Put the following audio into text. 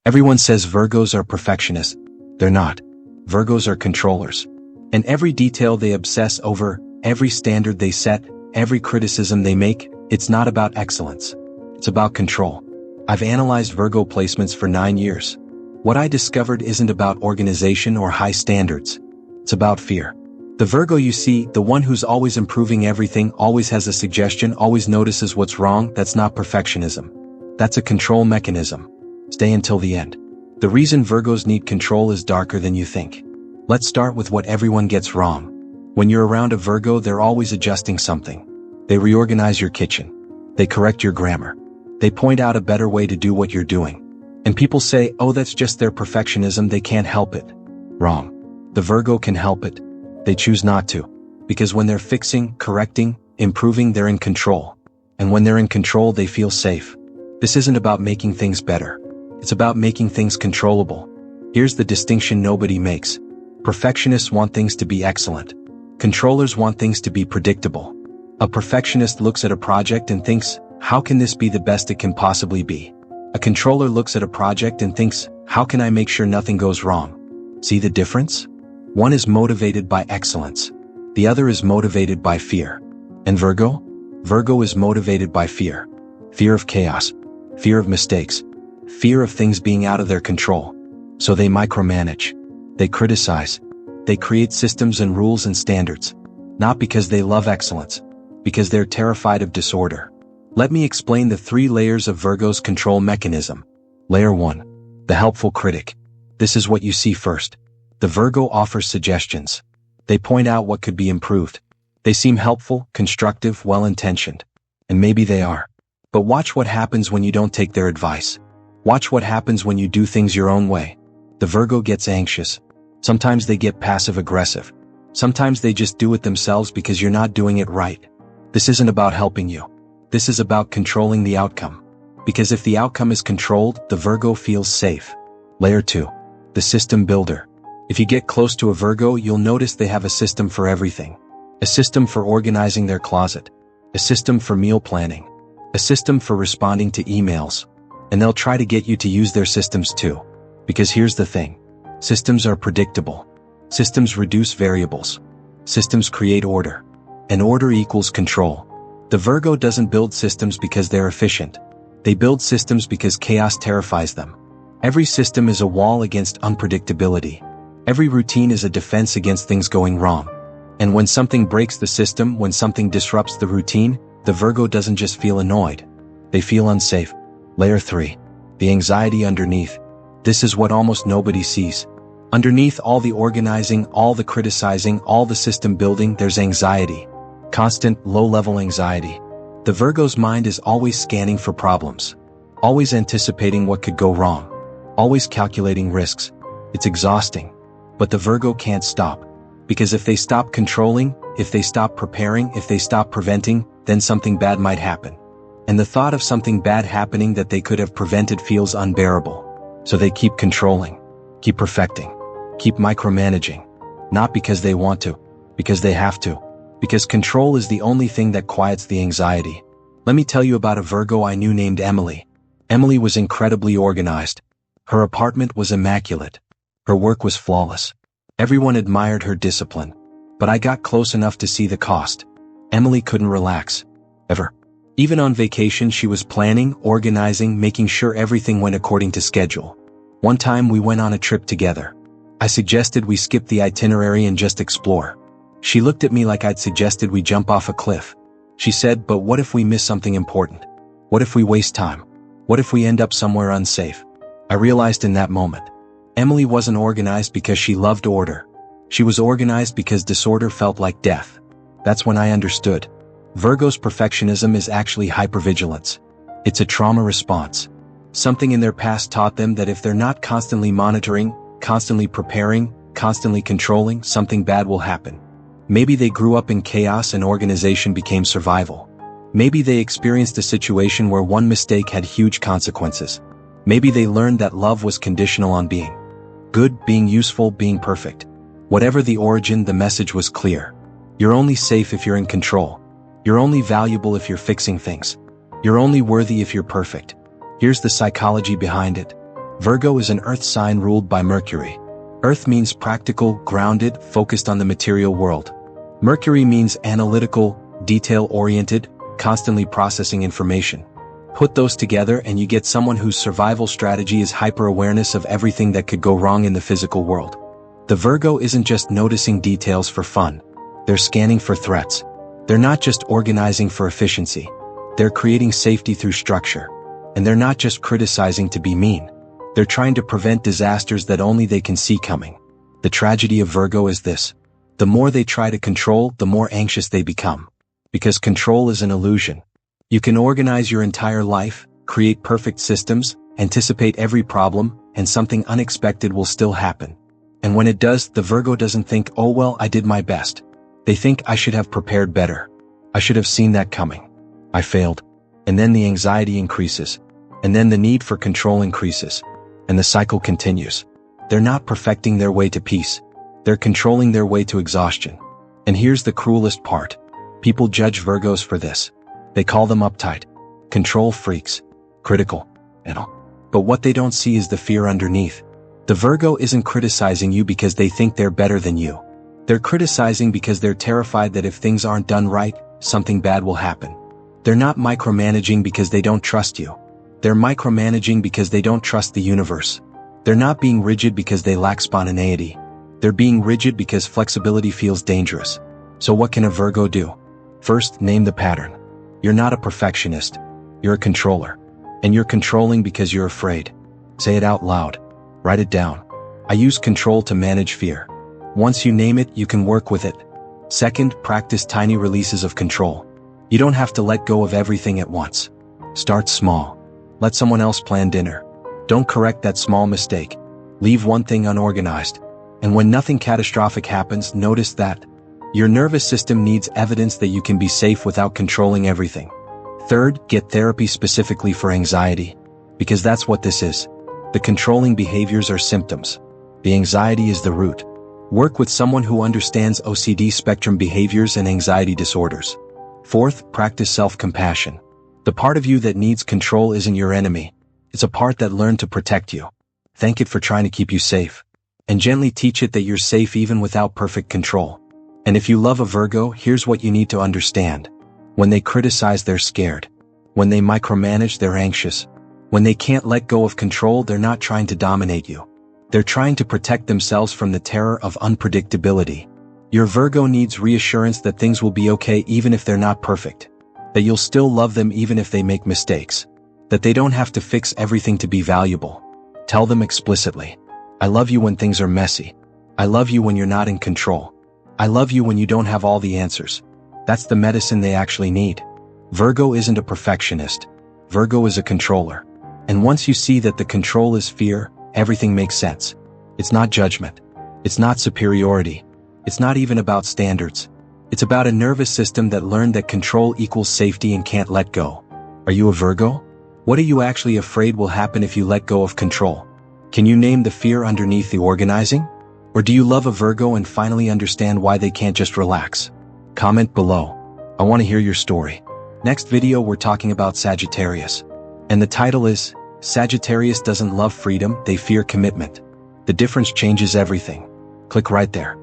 Everyone says Virgos are perfectionists. They're not. Virgos are controllers. And every detail they obsess over, every standard they set, every criticism they make, it's not about excellence. It's about control. I've analyzed Virgo placements for 9 years. What I discovered isn't about organization or high standards. It's about fear. The Virgo you see, the one who's always improving everything, always has a suggestion, always notices what's wrong, that's not perfectionism. That's a control mechanism. Stay until the end. The reason Virgos need control is darker than you think. Let's start with what everyone gets wrong. When you're around a Virgo, they're always adjusting something. They reorganize your kitchen. They correct your grammar. They point out a better way to do what you're doing. And people say, oh, that's just their perfectionism, they can't help it. Wrong. The Virgo can help it. They choose not to. Because when they're fixing, correcting, improving, they're in control. And when they're in control, they feel safe. This isn't about making things better. It's about making things controllable. Here's the distinction nobody makes. Perfectionists want things to be excellent. Controllers want things to be predictable. A perfectionist looks at a project and thinks, how can this be the best it can possibly be? A controller looks at a project and thinks, how can I make sure nothing goes wrong? See the difference? One is motivated by excellence. The other is motivated by fear. And Virgo? Virgo is motivated by fear. Fear of chaos. Fear of mistakes. Fear of things being out of their control. So they micromanage. They criticize. They create systems and rules and standards. Not because they love excellence. Because they're terrified of disorder. Let me explain the 3 layers of Virgo's control mechanism. Layer 1. The helpful critic. This is what you see first. The Virgo offers suggestions. They point out what could be improved. They seem helpful, constructive, well-intentioned. And maybe they are. But watch what happens when you don't take their advice. Watch what happens when you do things your own way. The Virgo gets anxious. Sometimes they get passive-aggressive. Sometimes they just do it themselves because you're not doing it right. This isn't about helping you. This is about controlling the outcome. Because if the outcome is controlled, the Virgo feels safe. Layer 2. The system builder. If you get close to a Virgo, you'll notice they have a system for everything. A system for organizing their closet. A system for meal planning. A system for responding to emails. And they'll try to get you to use their systems too. Because here's the thing. Systems are predictable. Systems reduce variables. Systems create order. And order equals control. The Virgo doesn't build systems because they're efficient. They build systems because chaos terrifies them. Every system is a wall against unpredictability. Every routine is a defense against things going wrong. And when something breaks the system, when something disrupts the routine, the Virgo doesn't just feel annoyed. They feel unsafe. Layer 3. The anxiety underneath. This is what almost nobody sees. Underneath all the organizing, all the criticizing, all the system building, there's anxiety. Constant, low-level anxiety. The Virgo's mind is always scanning for problems. Always anticipating what could go wrong. Always calculating risks. It's exhausting. But the Virgo can't stop. Because if they stop controlling, if they stop preparing, if they stop preventing, then something bad might happen. And the thought of something bad happening that they could have prevented feels unbearable. So they keep controlling. Keep perfecting. Keep micromanaging. Not because they want to. Because they have to. Because control is the only thing that quiets the anxiety. Let me tell you about a Virgo I knew named Emily. Emily was incredibly organized. Her apartment was immaculate. Her work was flawless. Everyone admired her discipline. But I got close enough to see the cost. Emily couldn't relax. Ever. Even on vacation, she was planning, organizing, making sure everything went according to schedule. One time we went on a trip together. I suggested we skip the itinerary and just explore. She looked at me like I'd suggested we jump off a cliff. She said, but what if we miss something important? What if we waste time? What if we end up somewhere unsafe? I realized in that moment. Emily wasn't organized because she loved order. She was organized because disorder felt like death. That's when I understood. Virgo's perfectionism is actually hypervigilance. It's a trauma response. Something in their past taught them that if they're not constantly monitoring, constantly preparing, constantly controlling, something bad will happen. Maybe they grew up in chaos and organization became survival. Maybe they experienced a situation where one mistake had huge consequences. Maybe they learned that love was conditional on being good, being useful, being perfect. Whatever the origin, the message was clear. You're only safe if you're in control. You're only valuable if you're fixing things. You're only worthy if you're perfect. Here's the psychology behind it. Virgo is an earth sign ruled by Mercury. Earth means practical, grounded, focused on the material world. Mercury means analytical, detail-oriented, constantly processing information. Put those together and you get someone whose survival strategy is hyper-awareness of everything that could go wrong in the physical world. The Virgo isn't just noticing details for fun. They're scanning for threats. They're not just organizing for efficiency. They're creating safety through structure. And they're not just criticizing to be mean. They're trying to prevent disasters that only they can see coming. The tragedy of Virgo is this. The more they try to control, the more anxious they become. Because control is an illusion. You can organize your entire life, create perfect systems, anticipate every problem, and something unexpected will still happen. And when it does, the Virgo doesn't think, oh well, I did my best. They think, I should have prepared better. I should have seen that coming. I failed. And then the anxiety increases. And then the need for control increases. And the cycle continues. They're not perfecting their way to peace. They're controlling their way to exhaustion. And here's the cruelest part. People judge Virgos for this. They call them uptight, control freaks, critical, and all. But what they don't see is the fear underneath. The Virgo isn't criticizing you because they think they're better than you. They're criticizing because they're terrified that if things aren't done right, something bad will happen. They're not micromanaging because they don't trust you. They're micromanaging because they don't trust the universe. They're not being rigid because they lack spontaneity. They're being rigid because flexibility feels dangerous. So what can a Virgo do? First, name the pattern. You're not a perfectionist. You're a controller. And you're controlling because you're afraid. Say it out loud. Write it down. I use control to manage fear. Once you name it, you can work with it. Second, practice tiny releases of control. You don't have to let go of everything at once. Start small. Let someone else plan dinner. Don't correct that small mistake. Leave one thing unorganized. And when nothing catastrophic happens, notice that. Your nervous system needs evidence that you can be safe without controlling everything. Third, get therapy specifically for anxiety. Because that's what this is. The controlling behaviors are symptoms. The anxiety is the root. Work with someone who understands OCD spectrum behaviors and anxiety disorders. Fourth, practice self-compassion. The part of you that needs control isn't your enemy. It's a part that learned to protect you. Thank it for trying to keep you safe. And gently teach it that you're safe even without perfect control. And if you love a Virgo, here's what you need to understand. When they criticize, they're scared. When they micromanage, they're anxious. When they can't let go of control, they're not trying to dominate you. They're trying to protect themselves from the terror of unpredictability. Your Virgo needs reassurance that things will be okay even if they're not perfect. That you'll still love them even if they make mistakes. That they don't have to fix everything to be valuable. Tell them explicitly. I love you when things are messy. I love you when you're not in control. I love you when you don't have all the answers. That's the medicine they actually need. Virgo isn't a perfectionist. Virgo is a controller. And once you see that the control is fear, everything makes sense. It's not judgment. It's not superiority. It's not even about standards. It's about a nervous system that learned that control equals safety and can't let go. Are you a Virgo? What are you actually afraid will happen if you let go of control? Can you name the fear underneath the organizing? Or do you love a Virgo and finally understand why they can't just relax? Comment below. I want to hear your story. Next video we're talking about Sagittarius. And the title is, Sagittarius doesn't love freedom, they fear commitment. The difference changes everything. Click right there.